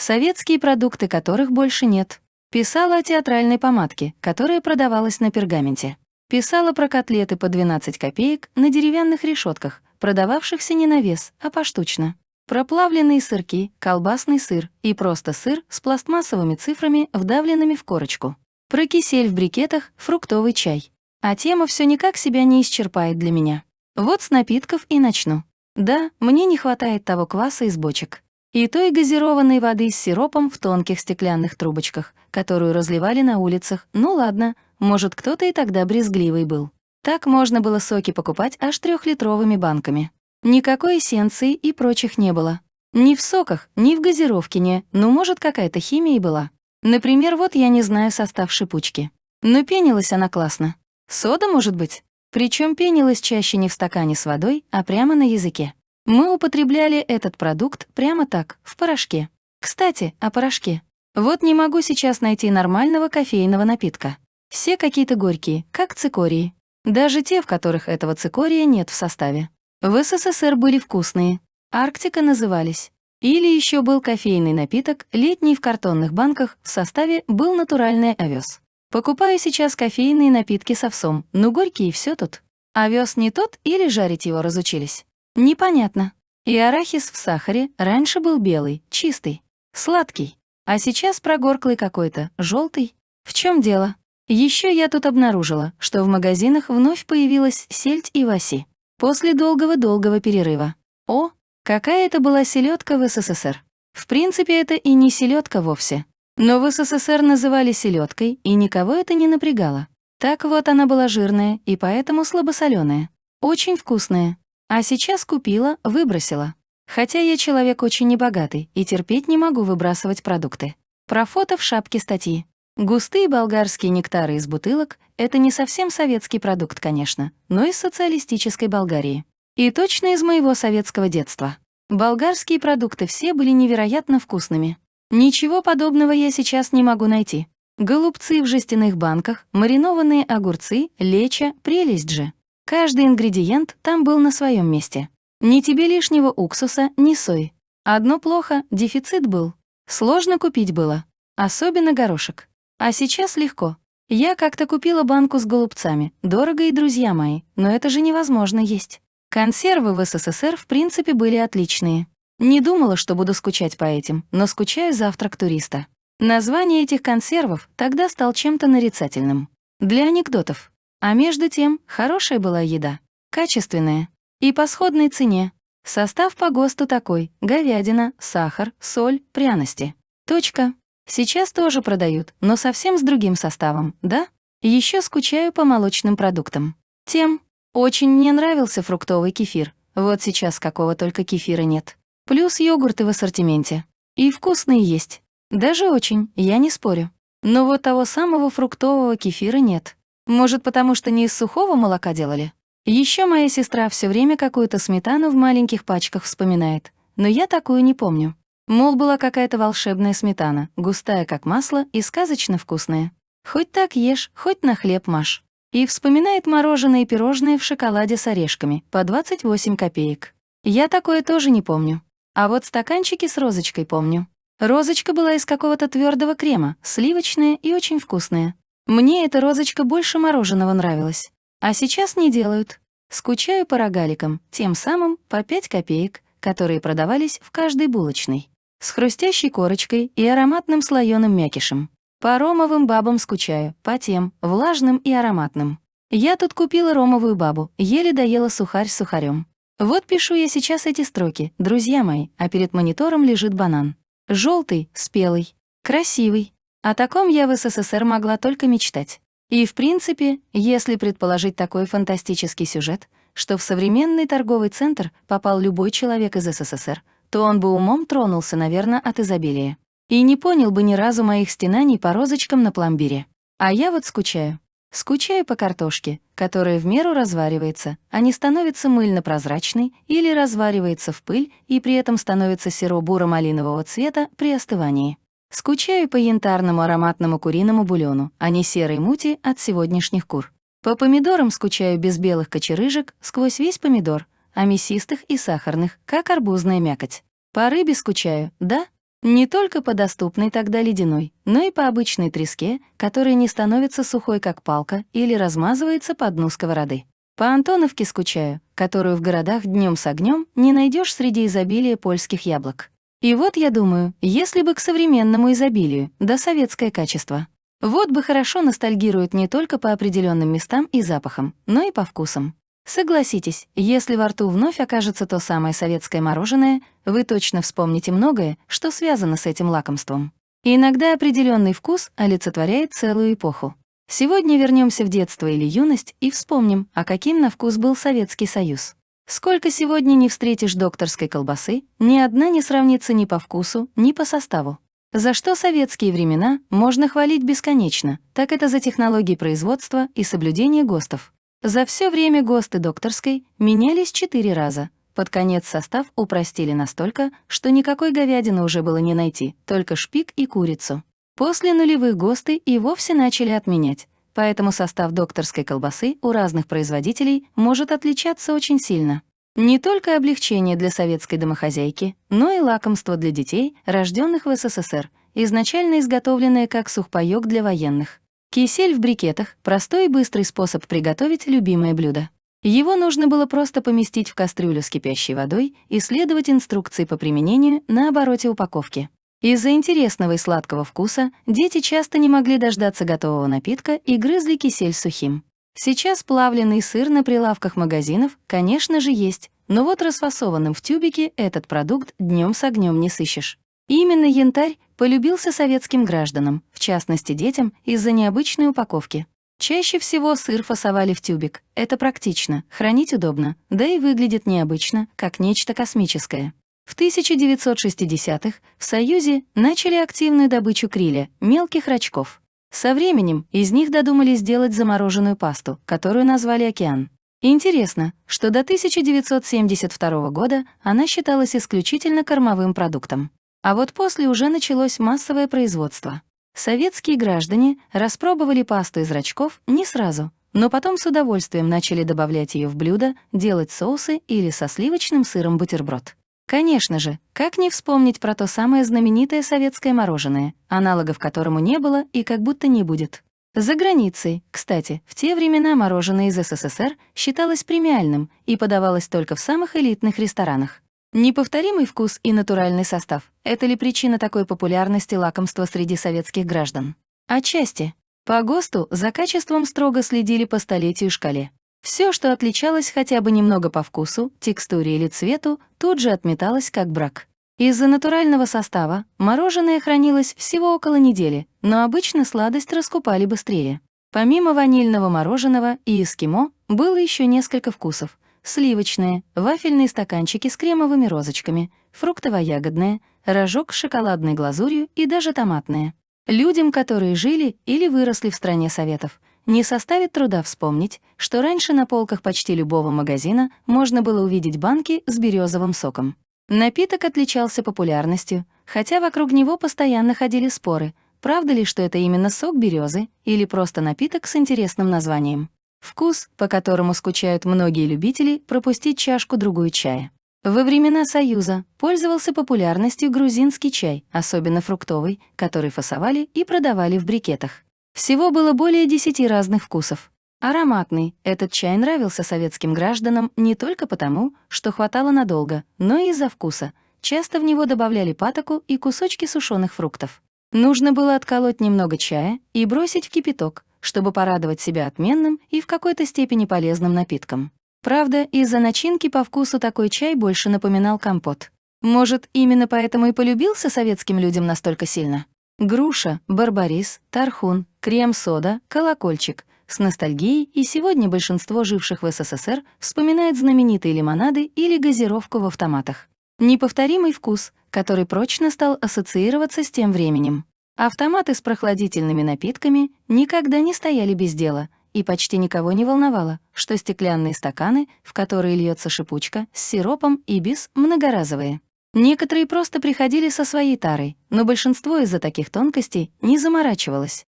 советские продукты которых больше нет. Писала о театральной помадке, которая продавалась на пергаменте. Писала про котлеты по 12 копеек на деревянных решетках, продававшихся не на вес, а поштучно. Про плавленые сырки, колбасный сыр и просто сыр с пластмассовыми цифрами, вдавленными в корочку. Про кисель в брикетах, фруктовый чай. А тема все никак себя не исчерпает для меня. Вот с напитков и начну. Да, мне не хватает того кваса из бочек. И той газированной воды с сиропом в тонких стеклянных трубочках, которую разливали на улицах. Ну ладно, может, кто-то и тогда брезгливый был. Так можно было соки покупать аж 3-литровыми банками. Никакой эссенции и прочих не было. Ни в соках, ни в газировке не, ну, может, какая-то химия и была. Например, вот я не знаю состав шипучки. Но пенилась она классно. Сода, может быть? Причем пенилась чаще не в стакане с водой, а прямо на языке. Мы употребляли этот продукт прямо так, в порошке. Кстати, о порошке. Вот не могу сейчас найти нормального кофейного напитка. Все какие-то горькие, как цикории. Даже те, в которых этого цикория нет в составе. В СССР были вкусные. Арктика назывались. Или еще был кофейный напиток, летний в картонных банках, в составе был натуральный овес. Покупаю сейчас кофейные напитки с овсом, но горькие все тут. Овес не тот или жарить его разучились? Непонятно. И арахис в сахаре раньше был белый, чистый, сладкий. А сейчас прогорклый какой-то, желтый. В чем дело? Еще я тут обнаружила, что в магазинах вновь появилась сельдь и васи. После долгого-долгого перерыва. О, какая это была селедка в СССР. В принципе, это и не селедка вовсе. Но в СССР называли селедкой, и никого это не напрягало. Так вот, она была жирная и поэтому слабосоленая. Очень вкусная. А сейчас купила, выбросила. Хотя я человек очень небогатый и терпеть не могу выбрасывать продукты. Про фото в шапке статьи. Густые болгарские нектары из бутылок — это не совсем советский продукт, конечно, но из социалистической Болгарии. И точно из моего советского детства. Болгарские продукты все были невероятно вкусными. Ничего подобного я сейчас не могу найти. Голубцы в жестяных банках, маринованные огурцы, лечо, прелесть же. Каждый ингредиент там был на своем месте. Ни тебе лишнего уксуса, ни сои. Одно плохо — дефицит был. Сложно купить было. Особенно горошек. А сейчас легко. Я как-то купила банку с голубцами. Дорого и друзья мои, но это же невозможно есть. Консервы в СССР в принципе были отличные. Не думала, что буду скучать по этим, но скучаю завтрак туриста. Название этих консервов тогда стал чем-то нарицательным. Для анекдотов. А между тем, хорошая была еда. Качественная. И по сходной цене. Состав по ГОСТу такой: говядина, сахар, соль, пряности. Точка. Сейчас тоже продают, но совсем с другим составом, да? Еще скучаю по молочным продуктам. Тем. Очень мне нравился фруктовый кефир. Вот сейчас какого только кефира нет. Плюс йогурты в ассортименте. И вкусные есть. Даже очень, я не спорю. Но вот того самого фруктового кефира нет. Может, потому что не из сухого молока делали? Еще моя сестра все время какую-то сметану в маленьких пачках вспоминает, но я такую не помню. Мол, была какая-то волшебная сметана, густая как масло и сказочно вкусная. Хоть так ешь, хоть на хлеб маш. И вспоминает мороженое и пирожное в шоколаде с орешками по 28 копеек. Я такое тоже не помню. А вот стаканчики с розочкой помню. Розочка была из какого-то твердого крема, сливочная и очень вкусная. Мне эта розочка больше мороженого нравилась. А сейчас не делают. Скучаю по рогаликам, тем самым по 5 копеек, которые продавались в каждой булочной. С хрустящей корочкой и ароматным слоёным мякишем. По ромовым бабам скучаю, по тем, влажным и ароматным. Я тут купила ромовую бабу, еле доела сухарь с сухарем. Вот пишу я сейчас эти строки, друзья мои, а перед монитором лежит банан. Желтый, спелый, красивый. О таком я в СССР могла только мечтать. И в принципе, если предположить такой фантастический сюжет, что в современный торговый центр попал любой человек из СССР, то он бы умом тронулся, наверное, от изобилия. И не понял бы ни разу моих стенаний по розочкам на пломбире. А я вот скучаю. Скучаю по картошке, которая в меру разваривается, а не становится мыльно-прозрачной или разваривается в пыль и при этом становится серо-буро-малинового цвета при остывании. Скучаю по янтарному ароматному куриному бульону, а не серой мути от сегодняшних кур. По помидорам скучаю без белых кочерыжек сквозь весь помидор, а мясистых и сахарных, как арбузная мякоть. По рыбе скучаю, да? Не только по доступной тогда ледяной, но и по обычной треске, которая не становится сухой, как палка, или размазывается по дну сковороды. По Антоновке скучаю, которую в городах днем с огнем не найдешь среди изобилия польских яблок. И вот я думаю, если бы к современному изобилию, да советское качество. Вот бы хорошо ностальгирует не только по определенным местам и запахам, но и по вкусам. Согласитесь, если во рту вновь окажется то самое советское мороженое, вы точно вспомните многое, что связано с этим лакомством. И иногда определенный вкус олицетворяет целую эпоху. Сегодня вернемся в детство или юность и вспомним, а каким на вкус был Советский Союз. Сколько сегодня не встретишь докторской колбасы, ни одна не сравнится ни по вкусу, ни по составу. За что советские времена можно хвалить бесконечно, так это за технологии производства и соблюдение ГОСТов. За все время ГОСТы докторской менялись 4 раза. Под конец состав упростили настолько, что никакой говядины уже было не найти, только шпик и курицу. После нулевых ГОСТы и вовсе начали отменять, поэтому состав докторской колбасы у разных производителей может отличаться очень сильно. Не только облегчение для советской домохозяйки, но и лакомство для детей, рожденных в СССР, изначально изготовленное как сухпайок для военных. Кисель в брикетах — простой и быстрый способ приготовить любимое блюдо. Его нужно было просто поместить в кастрюлю с кипящей водой и следовать инструкции по применению на обороте упаковки. Из-за интересного и сладкого вкуса дети часто не могли дождаться готового напитка и грызли кисель сухим. Сейчас плавленый сыр на прилавках магазинов, конечно же, есть, но вот расфасованным в тюбике этот продукт днем с огнем не сыщешь. Именно янтарь полюбился советским гражданам, в частности детям, из-за необычной упаковки. Чаще всего сыр фасовали в тюбик. Это практично, хранить удобно, да и выглядит необычно, как нечто космическое. В 1960-х в Союзе начали активную добычу криля, мелких рачков. Со временем из них додумались сделать замороженную пасту, которую назвали «Океан». Интересно, что до 1972 года она считалась исключительно кормовым продуктом. А вот после уже началось массовое производство. Советские граждане распробовали пасту из рачков не сразу, но потом с удовольствием начали добавлять ее в блюда, делать соусы или со сливочным сыром бутерброд. Конечно же, как не вспомнить про то самое знаменитое советское мороженое, аналогов которому не было и как будто не будет. За границей, кстати, в те времена мороженое из СССР считалось премиальным и подавалось только в самых элитных ресторанах. Неповторимый вкус и натуральный состав — это ли причина такой популярности лакомства среди советских граждан? Отчасти. По ГОСТу за качеством строго следили по столетию шкале. Все, что отличалось хотя бы немного по вкусу, текстуре или цвету, тут же отметалось как брак. Из-за натурального состава мороженое хранилось всего около недели, но обычно сладость раскупали быстрее. Помимо ванильного мороженого и эскимо было еще несколько вкусов. Сливочное, вафельные стаканчики с кремовыми розочками, фруктово-ягодное, рожок с шоколадной глазурью и даже томатное. Людям, которые жили или выросли в стране Советов, не составит труда вспомнить, что раньше на полках почти любого магазина можно было увидеть банки с березовым соком. Напиток отличался популярностью, хотя вокруг него постоянно ходили споры, правда ли, что это именно сок березы или просто напиток с интересным названием. Вкус, по которому скучают многие любители пропустить чашку-другую чая. Во времена Союза пользовался популярностью грузинский чай, особенно фруктовый, который фасовали и продавали в брикетах. Всего было более 10 разных вкусов. Ароматный, этот чай нравился советским гражданам не только потому, что хватало надолго, но и из-за вкуса. Часто в него добавляли патоку и кусочки сушеных фруктов. Нужно было отколоть немного чая и бросить в кипяток, чтобы порадовать себя отменным и в какой-то степени полезным напитком. Правда, из-за начинки по вкусу такой чай больше напоминал компот. Может, именно поэтому и полюбился советским людям настолько сильно? Груша, барбарис, тархун, крем-сода, колокольчик. С ностальгией и сегодня большинство живших в СССР вспоминает знаменитые лимонады или газировку в автоматах. Неповторимый вкус, который прочно стал ассоциироваться с тем временем. Автоматы с прохладительными напитками никогда не стояли без дела, и почти никого не волновало, что стеклянные стаканы, в которые льется шипучка, с сиропом и без многоразовые. Некоторые просто приходили со своей тарой, но большинство из-за таких тонкостей не заморачивалось.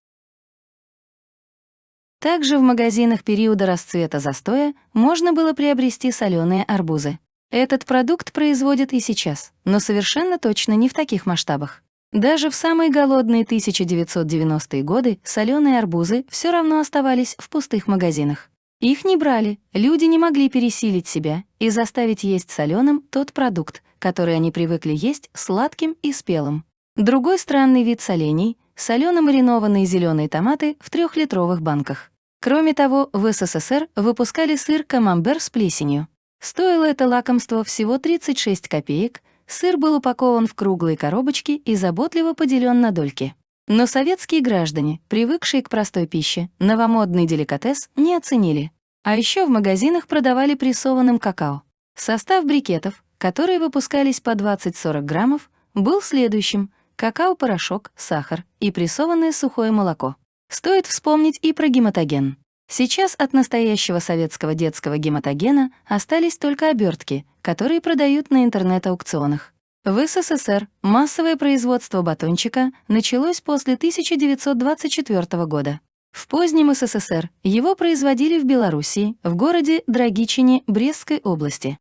Также в магазинах периода расцвета застоя можно было приобрести соленые арбузы. Этот продукт производят и сейчас, но совершенно точно не в таких масштабах. Даже в самые голодные 1990-е годы соленые арбузы все равно оставались в пустых магазинах. Их не брали, люди не могли пересилить себя и заставить есть соленым тот продукт, который они привыкли есть сладким и спелым. Другой странный вид солений — солено-маринованные зеленые томаты в 3-литровых банках. Кроме того, в СССР выпускали сыр камамбер с плесенью. Стоило это лакомство всего 36 копеек, сыр был упакован в круглые коробочки и заботливо поделен на дольки. Но советские граждане, привыкшие к простой пище, новомодный деликатес не оценили. А еще в магазинах продавали прессованным какао. Состав брикетов, которые выпускались по 20-40 граммов, был следующим: какао-порошок, сахар и прессованное сухое молоко. Стоит вспомнить и про гематоген. Сейчас от настоящего советского детского гематогена остались только обертки, которые продают на интернет-аукционах. В СССР массовое производство батончика началось после 1924 года. В позднем СССР его производили в Белоруссии, в городе Драгичине Брестской области.